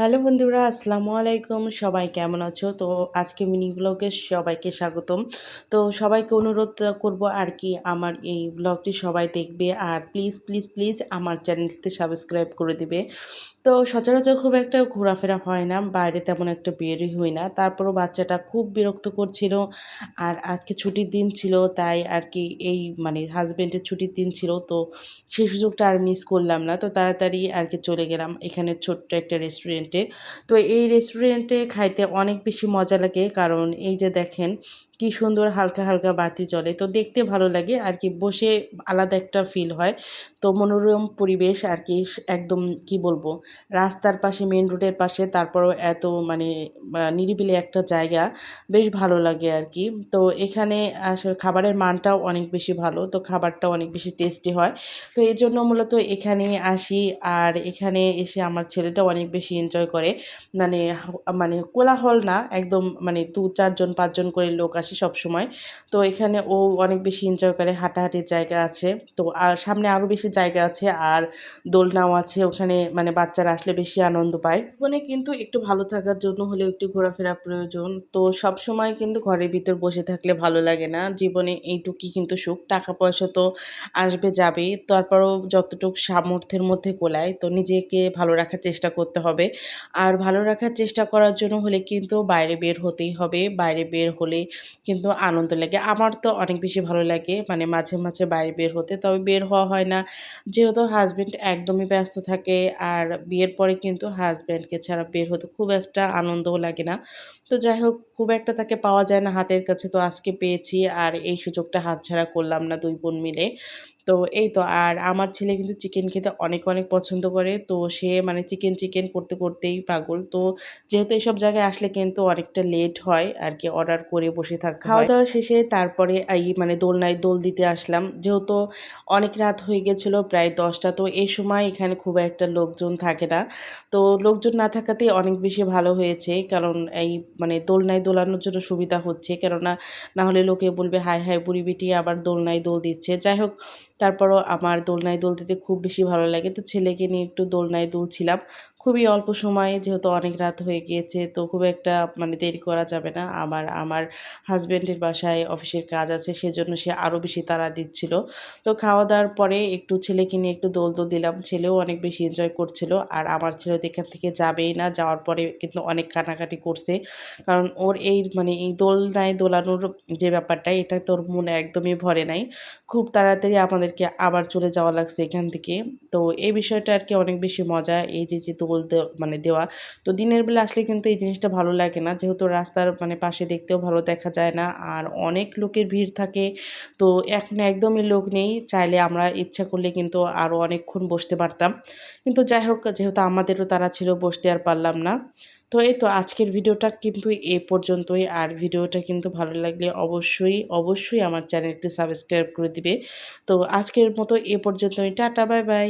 Hello বন্ধুরা, আসসালামু আলাইকুম। সবাই কেমন আছো? তো আজকে মিনি ব্লগে সবাইকে স্বাগতম। তো সবাইকে অনুরোধ করব আরকি আমার এই ব্লগটি সবাই দেখবে। আর প্লিজ, প্লিজ, প্লিজ আমার চ্যানেলটিতে সাবস্ক্রাইব করে দিবে। তো সচরাচর খুব একটা ঘোরাফেরা হয় না। বাইরে তেমন একটা বেরই হই না। তারপরও বাচ্চাটা খুব বিরক্ত করছিল। আর আজকে ছুটির দিন ছিল তাই আরকি এই হাসব্যান্ডের ছুটির দিন ছিল। তো সেই সুযোগটা আর মিস করলাম না। তো তাড়াতাড়ি আরকি চলে গেলাম এখানে ছোট্ট একটা রেস্টুরেন্টে। তো এই রেস্টুরেন্টে খাইতে অনেক বেশি মজা লাগে। কারণ এই যে দেখেন কি সুন্দর হালকা, হালকা বাতি জ্বলে। তো দেখতে ভালো লাগে আরকি বসে আলাদা একটা ফিল হয়। তো মনোরম পরিবেশ আরকি একদম কি বলবো? রাস্তার পাশে মেইন রোডের পাশে তারপরেও এত নিরিবিলি একটা জায়গা বেশ ভালো লাগে আরকি। তো এখানে আসলে খাবারের মানটাও অনেক বেশি ভালো। তো খাবারটাও অনেক বেশি টেস্টি হয়। তো এজন্য মূলত এখানেই আসি। আর এখানে এসে আমার ছেলেটাও অনেক বেশি এনজয় করে। মানে কোলাহল না একদম ২-৪ জন ৫ জন করে লোক আসে সবসময়। তো এখানে ও অনেক বেশি এনজয় করে। হাঁটাহাঁটির জায়গা আছে। তো সামনে আরো বেশি জায়গা আছে। আর দোলনাও আছে। ওখানে বাচ্চারা আসলে বেশি আনন্দ পায়। জীবনে কিন্তু একটু ভালো থাকার জন্য হলেও একটু ঘোরাফেরা প্রয়োজন। তো সবসময় কিন্তু ঘরের ভিতর বসে থাকলে ভালো লাগে না। জীবনে এইটুকুই কিন্তু সুখ। টাকা-পয়সা তো আসবে যাবেই। তারপরেও যতটুক সামর্থ্যের মধ্যে কোলায় তো নিজেকে ভালো রাখার চেষ্টা করতে হবে। আর ভালো রাখার চেষ্টা করার জন্য হলে কিন্তু বাইরে বের হতেই হবে। বাইরে বের হলে কিন্তু আনন্দ লাগে। আমার তো অনেক বেশি ভালো লাগে মাঝে, মাঝে বাইরে বের হতে। তবে বের হওয়া হয় না। যেহেতু হাসব্যান্ড একদমই ব্যস্ত থাকে আর বিয়ের পরে কিন্তু হাসব্যান্ডকে ছাড়া বের হতে খুব একটা আনন্দও লাগে না। তো যাই হোক খুব একটা তাকে পাওয়া যায় না হাতের কাছে। তো আজকে পেয়েছি আর এই সুযোগটা হাতছাড়া করলাম না ২ বোন মিলে। তো এই তো আর আমার ছেলে কিন্তু চিকেন খেতে অনেক, অনেক পছন্দ করে। তো সে চিকেন, চিকেন করতে, করতেই পাগল। তো যেহেতু এসব জায়গায় আসলে কিন্তু অনেকটা লেট হয় আরকি অর্ডার করে বসে থাকতে হয়। খাওয়া-দাওয়া শেষে তারপরে দোলনায় দোল দিতে আসলাম। যেহেতু অনেক রাত হয়ে গেছিল প্রায় ১০টা। তো এই সময় এখানে খুব একটা লোকজন থাকে না। তো লোকজন না থাকাতেই অনেক বেশি ভালো হয়েছে। কারণ এই দোলনায় দোলানোর জন্য সুবিধা হচ্ছে। কেননা না হলে লোকে বলবে, "হায়, হায় বুড়ি বিটি আবার দোলনায় দোল দিচ্ছে।" যাই হোক তারপরও আমার দোলনায় দোল দিতে খুব বেশি ভালো লাগে। তো ছেলেকে নিয়ে একটু দোলনায় দুলছিলাম। খুবই অল্প সময়ে যেহেতু অনেক রাত হয়ে গিয়েছে তো খুব একটা দেরি করা যাবে না। আবার আমার হাসব্যান্ডের বাসায় অফিসের কাজ আছে সেজন্য সে আরো বেশি তাড়া দিচ্ছিল। তো খাওয়া-দাওয়ার পরে একটু ছেলেকে নিয়ে একটু দোল দিলাম। ছেলেও অনেক বেশি এনজয় করছিল। আর আমার ছেলে তো এখান থেকে যাবেই না। যাওয়ার পরে কিন্তু অনেক কান্নাকাটি করছে। কারণ ওর এই দোলনায় দোলানোর যে ব্যাপারটা এটা তোর মনে একদমই ভরে নাই। খুব তাড়াতাড়ি আমাদেরকে আবার চলে যাওয়া লাগছে এখান থেকে। তো এই বিষয়টা আরকি অনেক বেশি মজা। এই যে দোল দেওয়া। তো দিনের বেলা আসলে কিন্তু এই জিনিসটা ভালো লাগে না। যেহেতু রাস্তার পাশে দেখতেও ভালো দেখা যায় না। আর অনেক লোকের ভিড় থাকে। তো এখন একদমই লোক নেই। চাইলে আমরা ইচ্ছা করলে কিন্তু আরো অনেকক্ষণ বসতে পারতাম। কিন্তু যাই হোক যেহেতু আমাদেরও তাড়া ছিল বসতে আর পারলাম না। তো এই তো আজকের ভিডিওটা কিন্তু এ পর্যন্তই। আর ভিডিওটা কিন্তু ভালো লাগলে অবশ্যই, অবশ্যই আমার চ্যানেলটি সাবস্ক্রাইব করে দিবে। তো আজকের মতো এ পর্যন্তই। Tata bye, by.